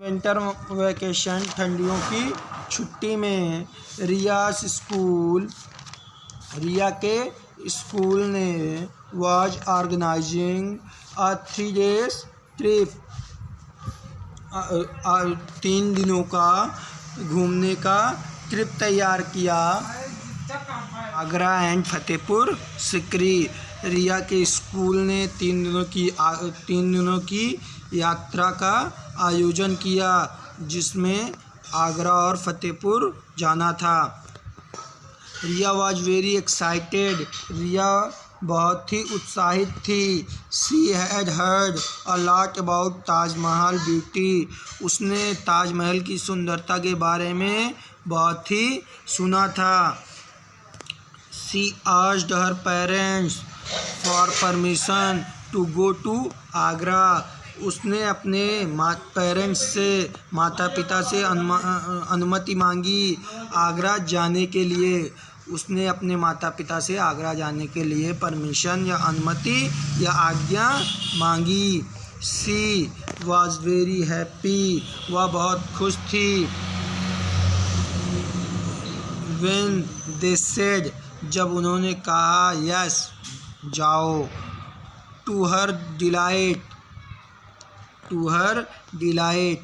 Winter vacation ठंडियों की छुट्टी में रिया के स्कूल ने was organising a 3 days trip 3 दिनों का घूमने का ट्रिप तैयार किया आगरा एंड फतेहपुर सिकरी। रिया के स्कूल ने 3 दिनों की यात्रा का आयोजन किया जिसमें आगरा और फतेहपुर जाना था। रिया वॉज वेरी एक्साइटेड। रिया बहुत ही उत्साहित थी। She had heard a lot about Taj Mahal beauty. उसने ताजमहल की सुंदरता के बारे में बहुत ही सुना था। She asked her parents for permission to go to Agra. उसने अपने माता पिता से अनुमति मांगी आगरा जाने के लिए। उसने अपने माता पिता से आगरा जाने के लिए परमिशन या अनुमति या आज्ञा मांगी। She was very happy. वह बहुत खुश थी। व्हेन दे सेड, जब उन्होंने कहा यस, जाओ। टू हर डिलाइट,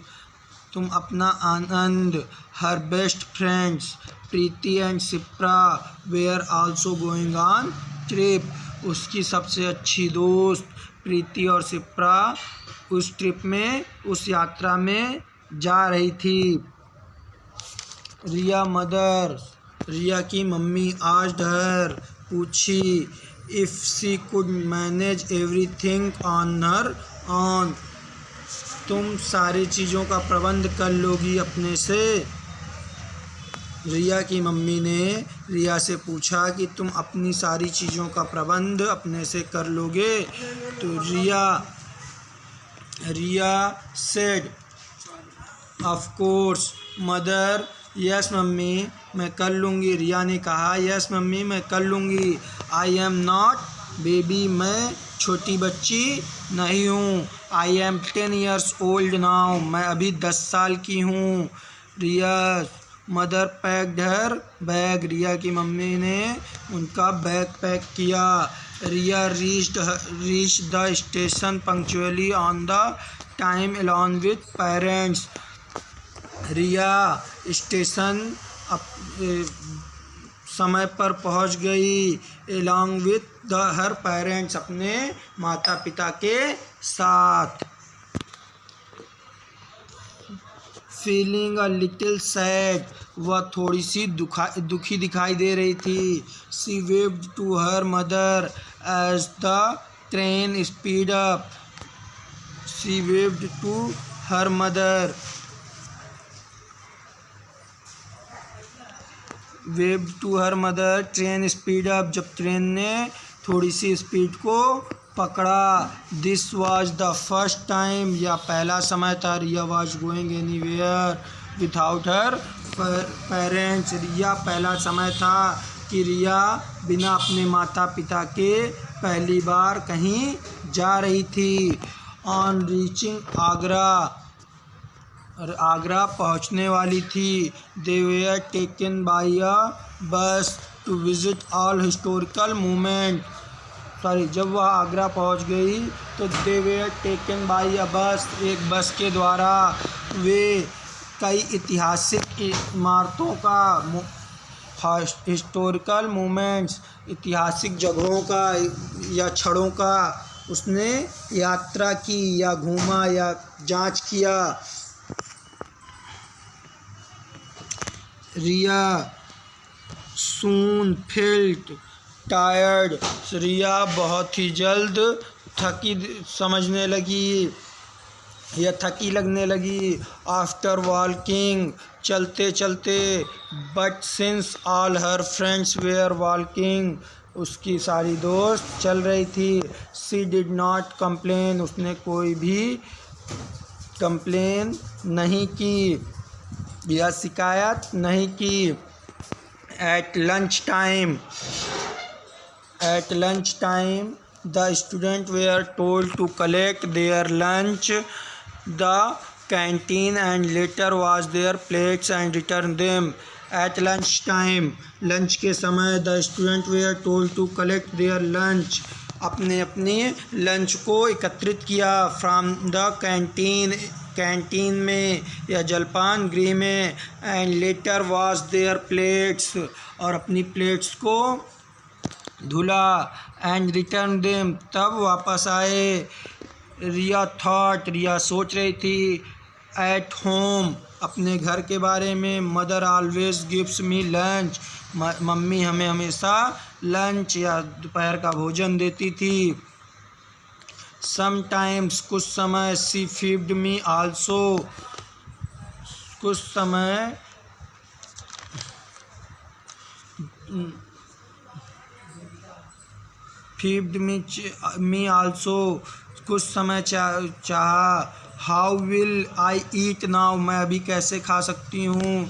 तुम अपना आनंद। Her best friends Preeti and Shipra were also going on trip. उसकी सबसे अच्छी दोस्त प्रीति और शिप्रा उस ट्रिप में, उस यात्रा में जा रही थी। रिया की मम्मी आस्क्ड हर, पूछी if she could manage everything on her own. तुम सारी चीज़ों का प्रबंध कर लोगी अपने से। रिया की मम्मी ने रिया से पूछा कि तुम अपनी सारी चीज़ों का प्रबंध अपने से कर लोगे। तो Riya said of course mother, yes mummy, मैं कर लूँगी। रिया ने कहा यस मम्मी, मैं कर लूँगी। आई एम नॉट बेबी, मैं छोटी बच्ची नहीं हूँ। I am 10 years old now, मैं अभी 10 साल की हूँ। Riya mother packed her bag, Riya की मम्मी ने उनका बैग पैक किया। Riya reached the station punctually on the time along with parents. Riya station समय पर पहुंच गई अलॉन्ग विथ हर पेरेंट्स, अपने माता पिता के साथ। फीलिंग अ लिटिल सैड, वह थोड़ी सी दुखी दिखाई दे रही थी। She waved to her mother as the train speed up. She waved to her mother, train speed up, जब ट्रेन ने थोड़ी सी स्पीड को पकड़ा। This was the first time, यह पहला समय था। Riya was going anywhere without her parents. Riya पहला समय था कि रिया बिना अपने माता पिता के पहली बार कहीं जा रही थी। ऑन रीचिंग आगरा पहुंचने वाली थी। They were taken by a bus to visit all historical moment. जब वह आगरा पहुंच गई तो they were taken by a bus, एक बस के द्वारा वे कई ऐतिहासिक इमारतों का, हिस्टोरिकल मोमेंट्स, ऐतिहासिक जगहों का या क्षणों का उसने यात्रा की या घूमा या जांच किया। रिया सून फेल्ट टायर्ड, रिया बहुत ही जल्द थकी लगने लगी। आफ्टर वॉकिंग, चलते चलते। But since all her friends were walking, उसकी सारी दोस्त चल रही थी। शी डिड नॉट कंप्लेन, उसने कोई भी कंप्लेन नहीं की या शिकायत नहीं की। At lunch time the students were told to collect their lunch. The canteen and later wash their plates and return them. At lunch time, lunch के समय the students were told to collect their lunch. अपने अपने lunch को एकत्रित किया from the canteen में या जलपान गृह में. And later wash their plates, और अपनी प्लेट्स को धुला. एंड रिटर्न देम, तब वापस आए. रिया सोच रही थी. एट होम, अपने घर के बारे में. Mother always gives me lunch, mummy हमें हमेशा लंच या दोपहर का भोजन देती थी. समटाइम्स, कुछ समय. सी फीड मी आल्सो, कुछ समय. फीड मी आल्सो, कुछ समय चाहा. How will I eat now, मैं अभी कैसे खा सकती हूँ.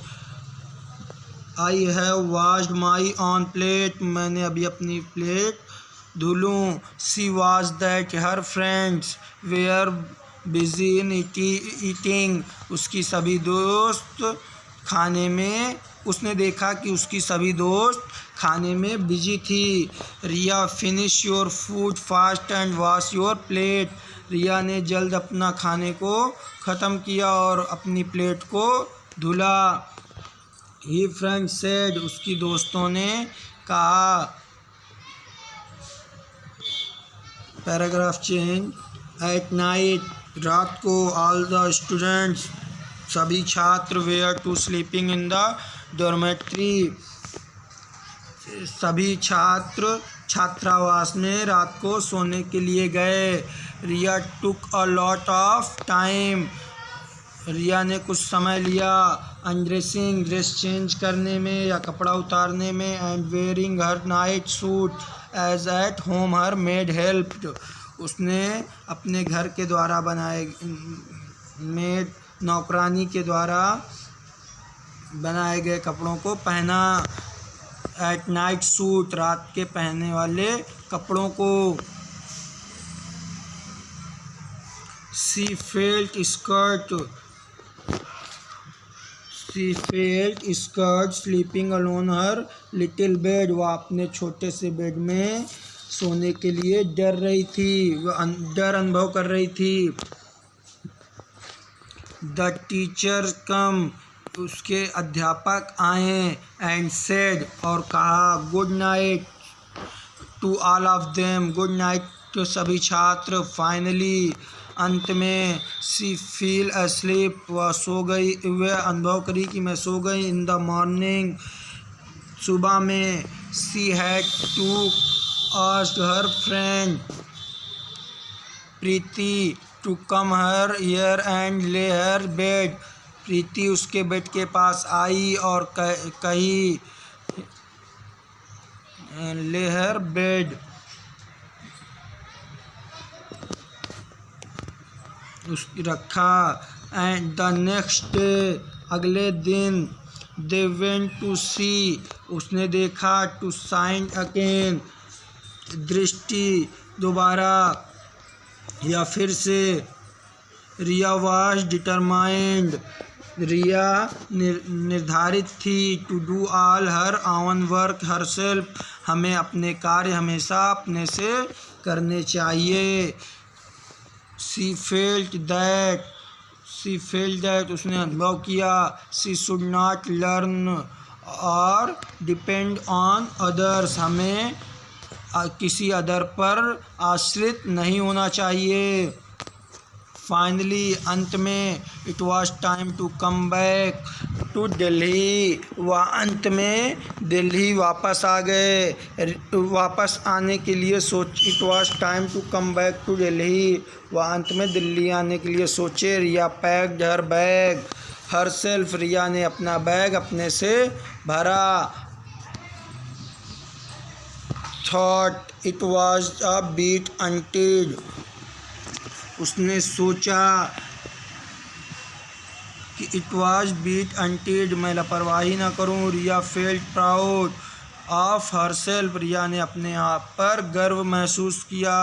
I have washed my on plate, मैंने अभी अपनी प्लेट धुलूँ. She was that her friends were busy in eating, उसने देखा कि उसकी सभी दोस्त खाने में बिजी थी. Riya finish your food fast and wash your plate, Riya ने जल्द अपना खाने को ख़त्म किया और अपनी प्लेट को धुला. ही फ्रेंड सेड, उसकी दोस्तों ने कहा. Paragraph change. एट नाइट, रात को. ऑल द स्टूडेंट्स, सभी छात्र. Were to sleeping in the dormitory, सभी छात्र छात्रावास में रात को सोने के लिए गए. रिया टुक अ लॉट ऑफ टाइम, रिया ने कुछ समय लिया. अनड्रेसिंग, ड्रेस चेंज करने में या कपड़ा उतारने में. And wearing her night suit as at home her maid helped, उसने अपने घर के द्वारा मेड नौकरानी के द्वारा बनाए गए कपड़ों को पहना. एट नाइट सूट, रात के पहनने वाले कपड़ों को. She felt skirt sleeping alone her little bed, वह अपने छोटे से बेड में सोने के लिए डर अनुभव कर रही थी. द टीचर कम, उसके अध्यापक आए. एंड सेड, और कहा. Good night to all of them, good night to सभी छात्र. फाइनली, अंत में. सी फील अस्लीप, वह सो गई. वह अनुभव करी कि मैं सो गई. इन द मॉर्निंग, सुबह में. She had to ask her friend Preeti to come her here and lay her bed, प्रीति उसके बेड के पास आई और कही ले हर बेड, रखा. एंड द नेक्स्ट डे, अगले दिन. दे वेंट टू सी, उसने देखा. टू साइन अगेन, दृष्टि, दोबारा या फिर से. रिया वाज डिटरमाइंड, रिया निर्धारित थी. To do all her own work herself, हमें अपने कार्य हमेशा अपने से करने चाहिए. शी फेल्ट दैट, उसने अनुभव किया. शी शुड नॉट लर्न और डिपेंड ऑन अदर्स, हमें किसी अदर पर आश्रित नहीं होना चाहिए. फाइनली, अंत में. It was time to come back to Delhi, वह अंत में दिल्ली वापस आ गए. वापस आने के लिए it was time to come back to Delhi, वह अंत में दिल्ली आने के लिए सोचे. Riya packed her bag herself, Riya ने अपना बैग अपने से भरा. Thought it was a bit untidy, उसने सोचा कि इट वॉज बीट अनटिड, मैं लापरवाही ना करूं. Riya felt proud of herself, Riya ने अपने आप पर गर्व महसूस किया.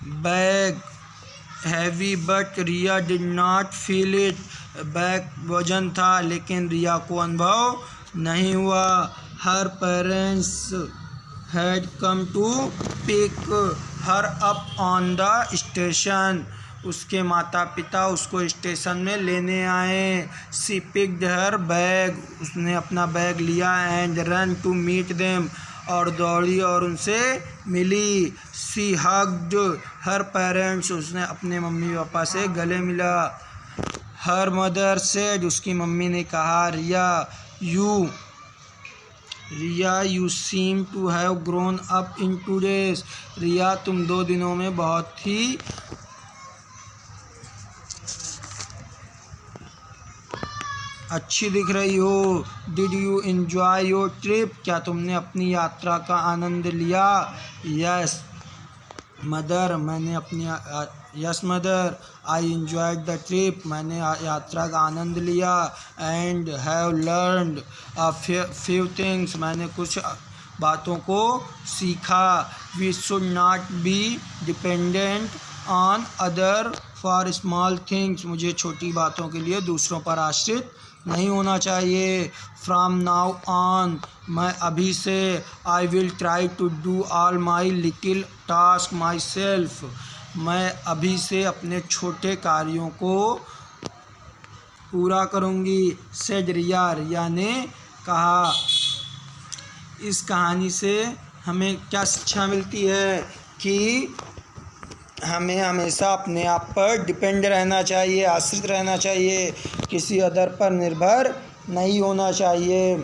Bag heavy but Riya did not feel it. Bag वजन था लेकिन रिया को अनुभव नहीं हुआ। Her parents had come to pick her up on the station. उसके माता पिता उसको स्टेशन में लेने आए। सी पिक्ड हर बैग, उसने अपना बैग लिया। And run to meet them, और दौड़ी और उनसे मिली। सी हग्ड हर पेरेंट्स, उसने अपने मम्मी पापा से गले मिला। हर मदर सेड, उसकी मम्मी ने कहा, Riya you seem to have grown up in 2 days। Riya तुम 2 दिनों में बहुत ही अच्छी दिख रही हो। Did you enjoy your trip, क्या तुमने अपनी यात्रा का आनंद लिया। Yes mother, yes mother, I enjoyed the trip, मैंने यात्रा का आनंद लिया। And have learned a few things, मैंने कुछ बातों को सीखा। We should not be dependent on other for small things, मुझे छोटी बातों के लिए दूसरों पर आश्रित नहीं होना चाहिए। फ्रॉम नाउ ऑन, मैं अभी से, I will try to do all my little task myself, मैं अभी से अपने छोटे कार्यों को पूरा करूँगी। सेड रिया, रिया ने कहा। इस कहानी से हमें क्या शिक्षा मिलती है कि हमें हमेशा अपने आप पर डिपेंड रहना चाहिए, आश्रित रहना चाहिए, किसी अदर पर निर्भर नहीं होना चाहिए।